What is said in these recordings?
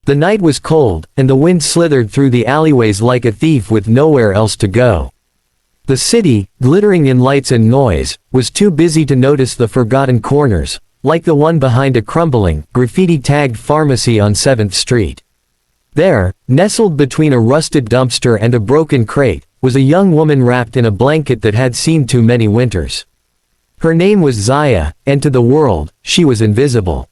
The night was cold, and the wind slithered through the alleyways like a thief with nowhere else to go. The city, glittering in lights and noise, was too busy to notice the forgotten corners, like the one behind a crumbling, graffiti-tagged pharmacy on 7th Street. There, nestled between a rusted dumpster and a broken crate, was a young woman wrapped in a blanket that had seen too many winters. Her name was Zaya, and to the world, she was invisible.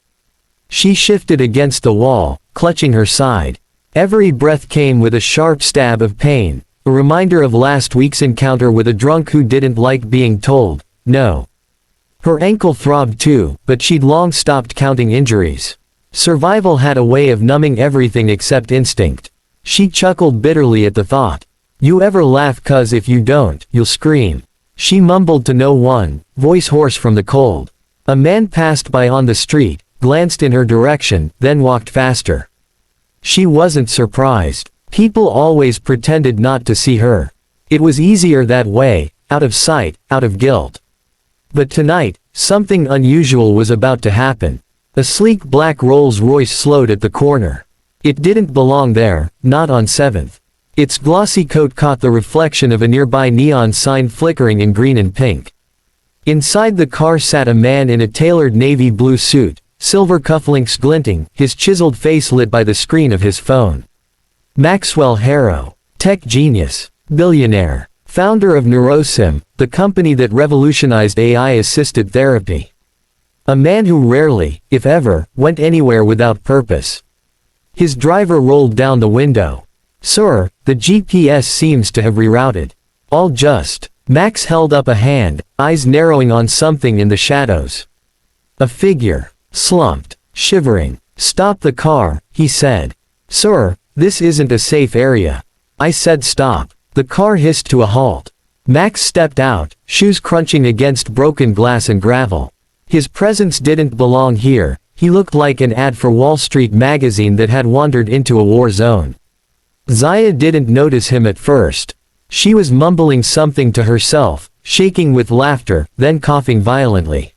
She shifted against the wall, clutching her side. Every breath came with a sharp stab of pain, a reminder of last week's encounter with a drunk who didn't like being told, no. Her ankle throbbed too, but she'd long stopped counting injuries. Survival had a way of numbing everything except instinct. She chuckled bitterly at the thought. You ever laugh 'cause if you don't, you'll scream. She mumbled to no one, voice hoarse from the cold. A man passed by on the street, glanced in her direction, then walked faster. She wasn't surprised. People always pretended not to see her. It was easier that way, out of sight, out of guilt. But tonight, something unusual was about to happen. A sleek black Rolls-Royce slowed at the corner. It didn't belong there, not on 7th. Its glossy coat caught the reflection of a nearby neon sign flickering in green and pink. Inside the car sat a man in a tailored navy blue suit, silver cufflinks glinting, his chiseled face lit by the screen of his phone. Maxwell Harrow, tech genius, billionaire, founder of Neurosim, the company that revolutionized AI-assisted therapy. A man who rarely, if ever, went anywhere without purpose. His driver rolled down the window. Sir, the GPS seems to have rerouted. All just. Max held up a hand, eyes narrowing on something in the shadows. A figure, slumped, shivering. Stop the car, he said. Sir, this isn't a safe area. I said stop. The car hissed to a halt. Max stepped out, shoes crunching against broken glass and gravel. His presence didn't belong here. He looked like an ad for Wall Street magazine that had wandered into a war zone. Zaya didn't notice him at first. She was mumbling something to herself, shaking with laughter, then coughing violently.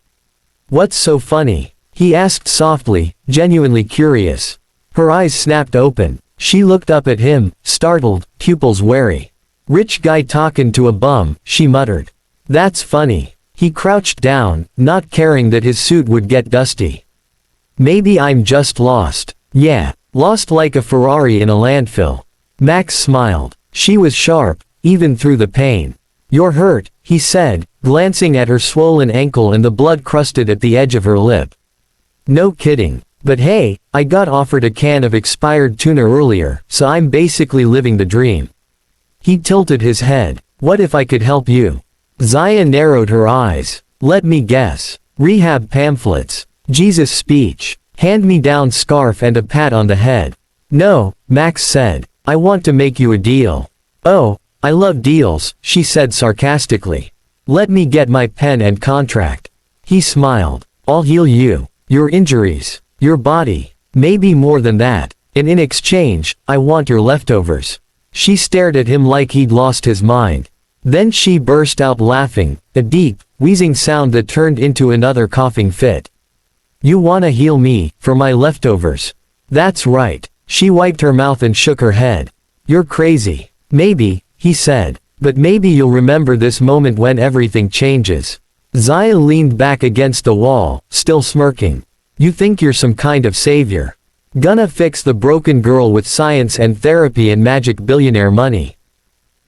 What's so funny? He asked softly, genuinely curious. Her eyes snapped open. She looked up at him, startled, pupils wary. Rich guy talkin' to a bum, she muttered. That's funny. He crouched down, not caring that his suit would get dusty. Maybe I'm just lost. Yeah, lost like a Ferrari in a landfill. Max smiled. She was sharp, even through the pain. You're hurt, he said, glancing at her swollen ankle and the blood crusted at the edge of her lip. No kidding. But hey, I got offered a can of expired tuna earlier, so I'm basically living the dream. He tilted his head. What if I could help you? Zaya narrowed her eyes. Let me guess. Rehab pamphlets. Jesus speech. Hand-me-down scarf and a pat on the head. No, Max said. I want to make you a deal. Oh, I love deals, she said sarcastically. Let me get my pen and contract. He smiled. I'll heal you. Your injuries. Your body. Maybe more than that. And in exchange, I want your leftovers. She stared at him like he'd lost his mind. Then she burst out laughing, a deep, wheezing sound that turned into another coughing fit. You wanna heal me, for my leftovers? That's right. She wiped her mouth and shook her head. You're crazy. Maybe, he said. But maybe you'll remember this moment when everything changes. Zaya leaned back against the wall, still smirking. You think you're some kind of savior. Gonna fix the broken girl with science and therapy and magic billionaire money.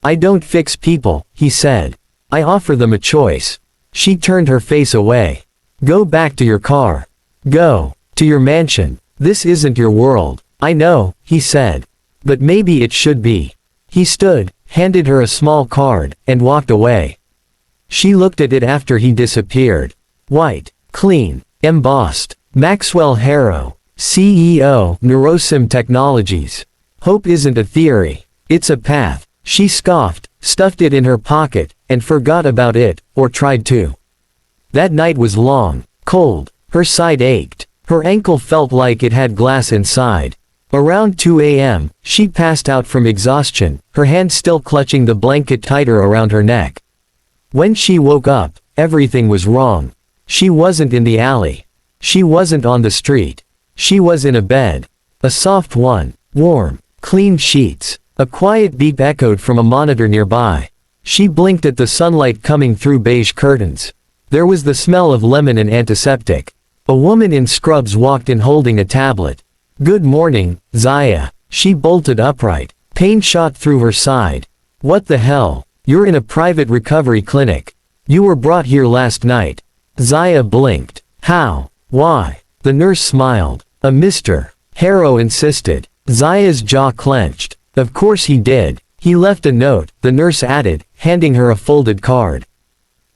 I don't fix people, he said. I offer them a choice. She turned her face away. Go back to your car. Go to your mansion. This isn't your world. I know, he said. But maybe it should be. He stood, handed her a small card, and walked away. She looked at it after he disappeared. White, clean, embossed. Maxwell Harrow, CEO, Neurosim Technologies. Hope isn't a theory. It's a path. She scoffed, stuffed it in her pocket, and forgot about it, or tried to. That night was long, cold. Her side ached. Her ankle felt like it had glass inside. Around 2 a.m., she passed out from exhaustion, her hand still clutching the blanket tighter around her neck. When she woke up, everything was wrong. She wasn't in the alley. She wasn't on the street. She was in a bed. A soft one. Warm. Clean sheets. A quiet beep echoed from a monitor nearby. She blinked at the sunlight coming through beige curtains. There was the smell of lemon and antiseptic. A woman in scrubs walked in holding a tablet. "Good morning, Zaya." She bolted upright. Pain shot through her side. "What the hell? You're in a private recovery clinic. You were brought here last night." Zaya blinked. "How? Why?" The nurse smiled. "A Mr. Harrow insisted." Zaya's jaw clenched. "Of course he did. He left a note," the nurse added, handing her a folded card.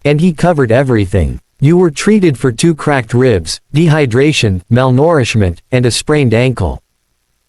"And he covered everything. You were treated for 2 cracked ribs, dehydration, malnourishment, and a sprained ankle.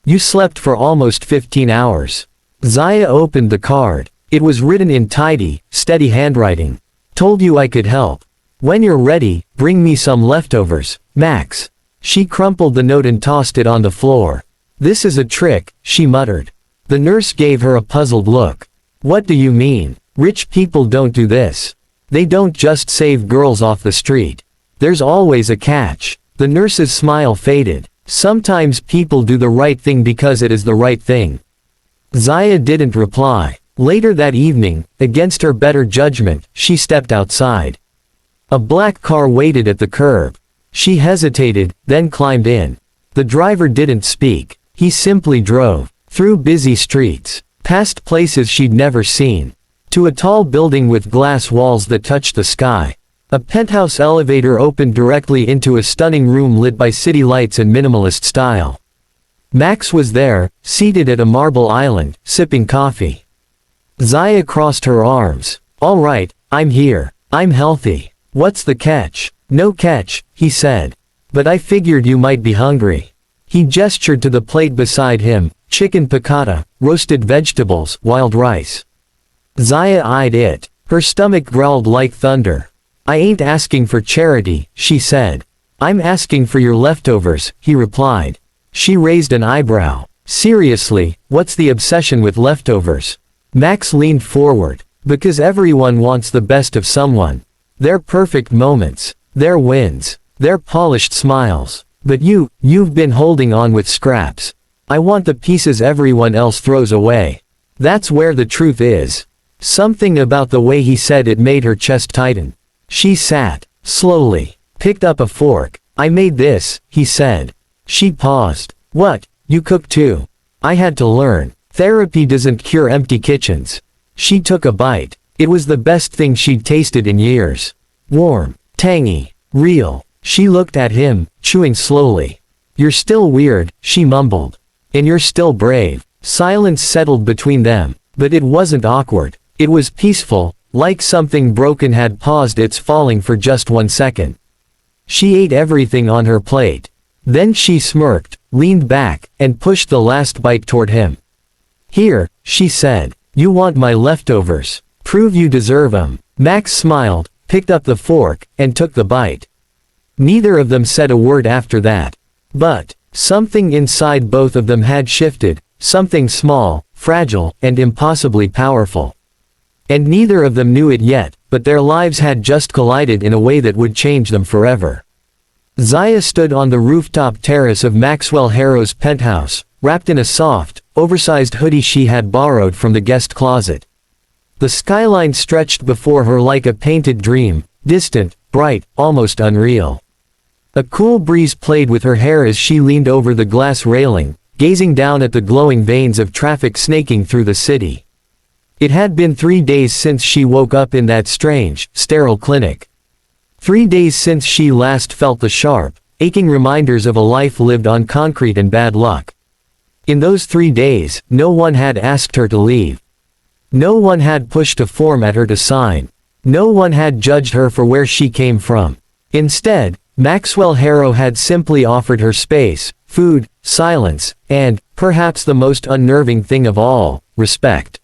You slept for almost 15 hours. Zaya opened the card. It was written in tidy, steady handwriting. "Told you I could help. When you're ready, bring me some leftovers, Max." She crumpled the note and tossed it on the floor. "This is a trick," she muttered. The nurse gave her a puzzled look. "What do you mean? Rich people don't do this. They don't just save girls off the street. There's always a catch." The nurse's smile faded. "Sometimes people do the right thing because it is the right thing." Zaya didn't reply. Later that evening, against her better judgment, she stepped outside. A black car waited at the curb. She hesitated, then climbed in. The driver didn't speak. He simply drove. Through busy streets. Past places she'd never seen. To a tall building with glass walls that touched the sky. A penthouse elevator opened directly into a stunning room lit by city lights and minimalist style. Max was there, seated at a marble island, sipping coffee. Zaya crossed her arms. "All right, I'm here. I'm healthy. What's the catch?" "No catch," he said. "But I figured you might be hungry." He gestured to the plate beside him, chicken piccata, roasted vegetables, wild rice. Zaya eyed it. Her stomach growled like thunder. "I ain't asking for charity," she said. "I'm asking for your leftovers," he replied. She raised an eyebrow. "Seriously, what's the obsession with leftovers?" Max leaned forward. "Because everyone wants the best of someone. Their perfect moments. Their wins. Their polished smiles. But you've been holding on with scraps. I want the pieces everyone else throws away. That's where the truth is." Something about the way he said it made her chest tighten. She sat, slowly, picked up a fork. "I made this," he said. She paused. "What, you cook too?" "I had to learn. Therapy doesn't cure empty kitchens." She took a bite. It was the best thing she'd tasted in years. Warm, tangy, real. She looked at him, chewing slowly. "You're still weird," she mumbled. "And you're still brave." Silence settled between them, but it wasn't awkward. It was peaceful, like something broken had paused its falling for just 1 second. She ate everything on her plate. Then she smirked, leaned back, and pushed the last bite toward him. "Here," she said. "You want my leftovers. Prove you deserve 'em." Max smiled, picked up the fork, and took the bite. Neither of them said a word after that. But something inside both of them had shifted, something small, fragile, and impossibly powerful. And neither of them knew it yet, but their lives had just collided in a way that would change them forever. Zaya stood on the rooftop terrace of Maxwell Harrow's penthouse, wrapped in a soft, oversized hoodie she had borrowed from the guest closet. The skyline stretched before her like a painted dream, distant, bright, almost unreal. A cool breeze played with her hair as she leaned over the glass railing, gazing down at the glowing veins of traffic snaking through the city. It had been 3 days since she woke up in that strange, sterile clinic. 3 days since she last felt the sharp, aching reminders of a life lived on concrete and bad luck. In those 3 days, no one had asked her to leave. No one had pushed a form at her to sign. No one had judged her for where she came from. Instead, Maxwell Harrow had simply offered her space, food, silence, and, perhaps the most unnerving thing of all, respect.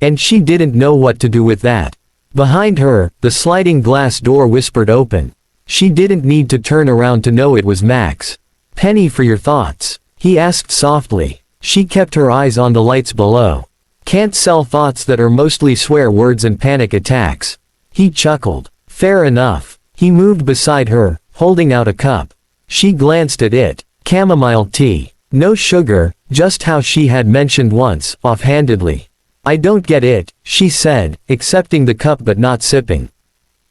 And she didn't know what to do with that. Behind her, the sliding glass door whispered open. She didn't need to turn around to know it was Max. "Penny for your thoughts?" he asked softly. She kept her eyes on the lights below. "Can't sell thoughts that are mostly swear words and panic attacks." He chuckled. "Fair enough." He moved beside her, holding out a cup. She glanced at it. "Chamomile tea. No sugar, just how she had mentioned once, offhandedly. I don't get it, she said, accepting the cup but not sipping.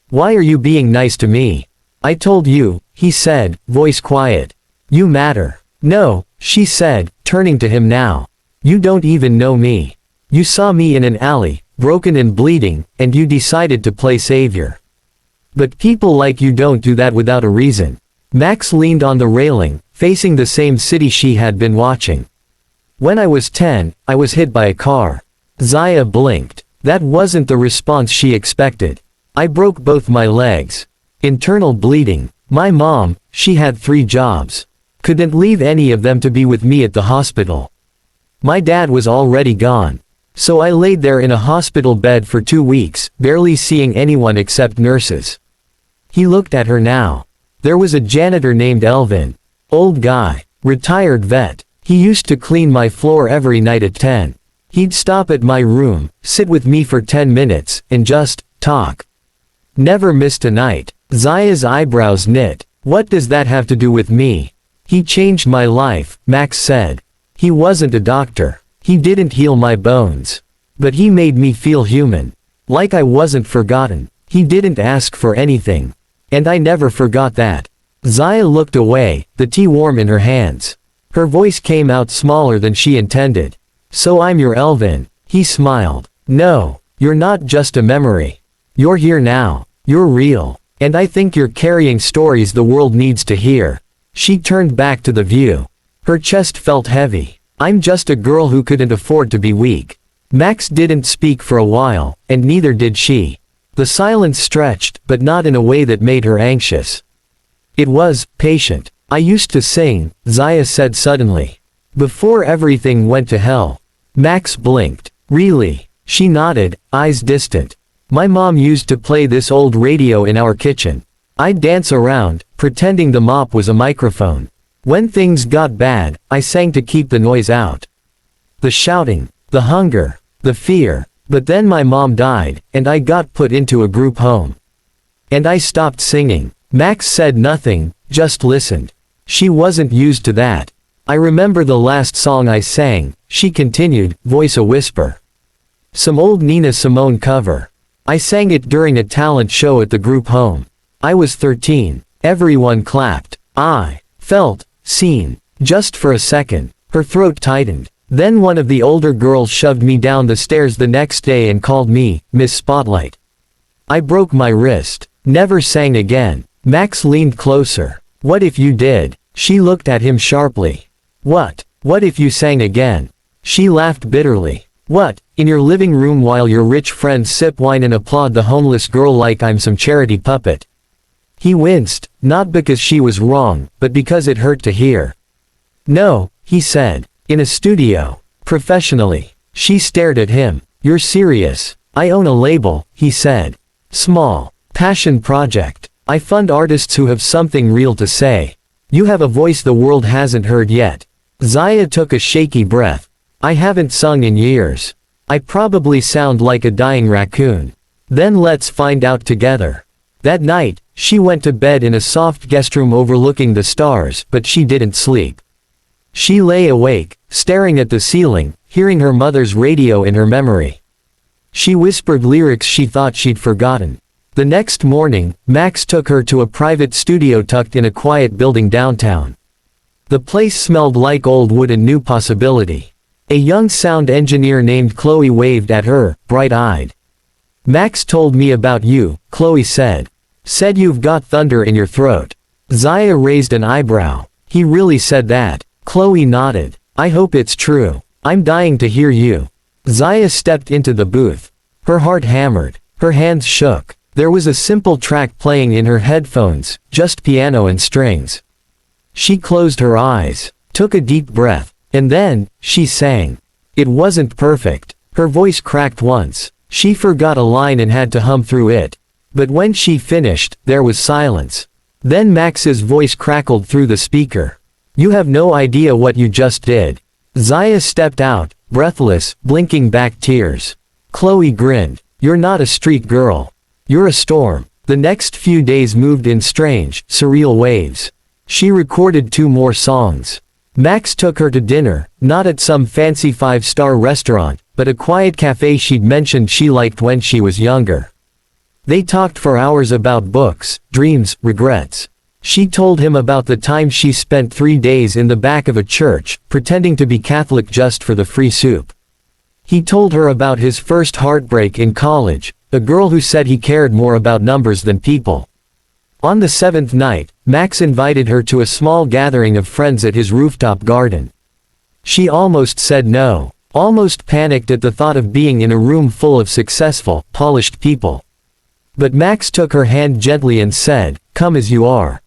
Why are you being nice to me? I told you, he said, voice quiet. You matter. No, she said, turning to him now. You don't even know me. You saw me in an alley, broken and bleeding, and you decided to play savior. But people like you don't do that without a reason. Max leaned on the railing, facing the same city she had been watching. When I was 10, I was hit by a car. Zaya blinked. That wasn't the response she expected. I broke both my legs. Internal bleeding. My mom, she had 3 jobs. Couldn't leave any of them to be with me at the hospital. My dad was already gone. So I laid there in a hospital bed for 2 weeks, barely seeing anyone except nurses. He looked at her now. There was a janitor named Elvin. Old guy. Retired vet. He used to clean my floor every night at 10. He'd stop at my room, sit with me for 10 minutes, and just talk. Never missed a night. Zaya's eyebrows knit. What does that have to do with me? He changed my life, Max said. He wasn't a doctor. He didn't heal my bones. But he made me feel human. Like I wasn't forgotten. He didn't ask for anything. And I never forgot that. Zaya looked away, the tea warm in her hands. Her voice came out smaller than she intended. So I'm your Elvin. He smiled. No, you're not just a memory. You're here now. You're real. And I think you're carrying stories the world needs to hear. She turned back to the view. Her chest felt heavy. I'm just a girl who couldn't afford to be weak. Max didn't speak for a while, and neither did she. The silence stretched, but not in a way that made her anxious. It was patient. I used to sing, Zaya said suddenly. Before everything went to hell. Max blinked. Really? She nodded, eyes distant. My mom used to play this old radio in our kitchen. I'd dance around, pretending the mop was a microphone. When things got bad, I sang to keep the noise out. The shouting, the hunger, the fear. But then my mom died, and I got put into a group home. And I stopped singing. Max said nothing, just listened. She wasn't used to that. I remember the last song I sang, she continued, voice a whisper. Some old Nina Simone cover. I sang it during a talent show at the group home. I was 13. Everyone clapped. I felt seen. Just for a second. Her throat tightened. Then one of the older girls shoved me down the stairs the next day and called me Miss Spotlight. I broke my wrist. Never sang again. Max leaned closer. What if you did? She looked at him sharply. What? What if you sang again? She laughed bitterly. What? In your living room while your rich friends sip wine and applaud the homeless girl like I'm some charity puppet. He winced, not because she was wrong, but because it hurt to hear. No, he said. In a studio. Professionally. She stared at him. You're serious. I own a label, he said. Small. Passion project. I fund artists who have something real to say. You have a voice the world hasn't heard yet. Zaya took a shaky breath. I haven't sung in years. I probably sound like a dying raccoon. Then let's find out together. That night, she went to bed in a soft guest room overlooking the stars, but she didn't sleep. She lay awake, staring at the ceiling, hearing her mother's radio in her memory. She whispered lyrics she thought she'd forgotten. The next morning, Max took her to a private studio tucked in a quiet building downtown. The place smelled like old wood and new possibility. A young sound engineer named Chloe waved at her, bright-eyed. Max told me about you, Chloe said. Said you've got thunder in your throat. Zaya raised an eyebrow. He really said that. Chloe nodded. I hope it's true. I'm dying to hear you. Zaya stepped into the booth. Her heart hammered. Her hands shook. There was a simple track playing in her headphones, just piano and strings. She closed her eyes, took a deep breath, and then, she sang. It wasn't perfect. Her voice cracked once. She forgot a line and had to hum through it. But when she finished, there was silence. Then Max's voice crackled through the speaker. You have no idea what you just did. Zaya stepped out, breathless, blinking back tears. Chloe grinned. You're not a street girl. You're a storm. The next few days moved in strange, surreal waves. She recorded 2 more songs. Max took her to dinner, not at some fancy five-star restaurant, but a quiet cafe she'd mentioned she liked when she was younger. They talked for hours about books, dreams, regrets. She told him about the time she spent 3 days in the back of a church, pretending to be Catholic just for the free soup. He told her about his first heartbreak in college, a girl who said he cared more about numbers than people. On the 7th night, Max invited her to a small gathering of friends at his rooftop garden. She almost said no, almost panicked at the thought of being in a room full of successful, polished people. But Max took her hand gently and said, "Come as you are.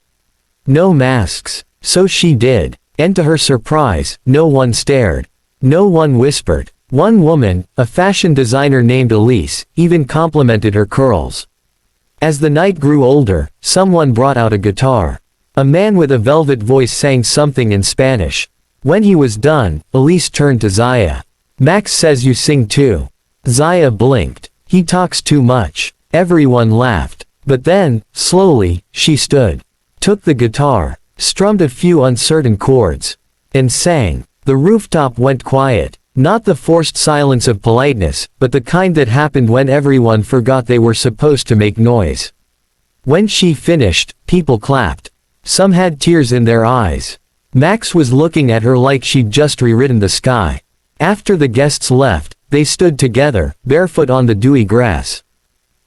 No masks." So she did, and to her surprise, no one stared. No one whispered. One woman, a fashion designer named Elise, even complimented her curls. As the night grew older, someone brought out a guitar. A man with a velvet voice sang something in Spanish. When he was done, Elise turned to Zaya. "Max says you sing too." Zaya blinked. "He talks too much." Everyone laughed. But then, slowly, she stood, took the guitar, strummed a few uncertain chords, and sang. The rooftop went quiet. Not the forced silence of politeness, but the kind that happened when everyone forgot they were supposed to make noise. When she finished, people clapped. Some had tears in their eyes. Max was looking at her like she'd just rewritten the sky. After the guests left, they stood together, barefoot on the dewy grass.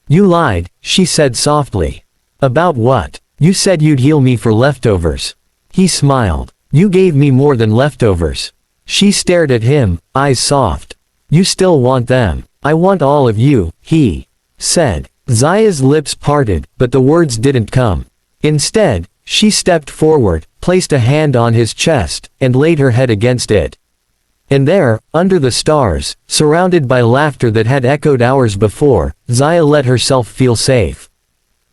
"You lied," she said softly. "About what?" "You said you'd heal me for leftovers." He smiled. "You gave me more than leftovers." She stared at him, eyes soft. "You still want them." "I want all of you," he said. Zaya's lips parted, but the words didn't come. Instead, she stepped forward, placed a hand on his chest, and laid her head against it. And there, under the stars, surrounded by laughter that had echoed hours before, Zaya let herself feel safe.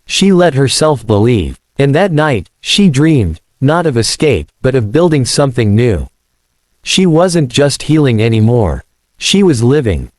She let herself believe. And that night, she dreamed, not of escape, but of building something new. She wasn't just healing anymore. She was living.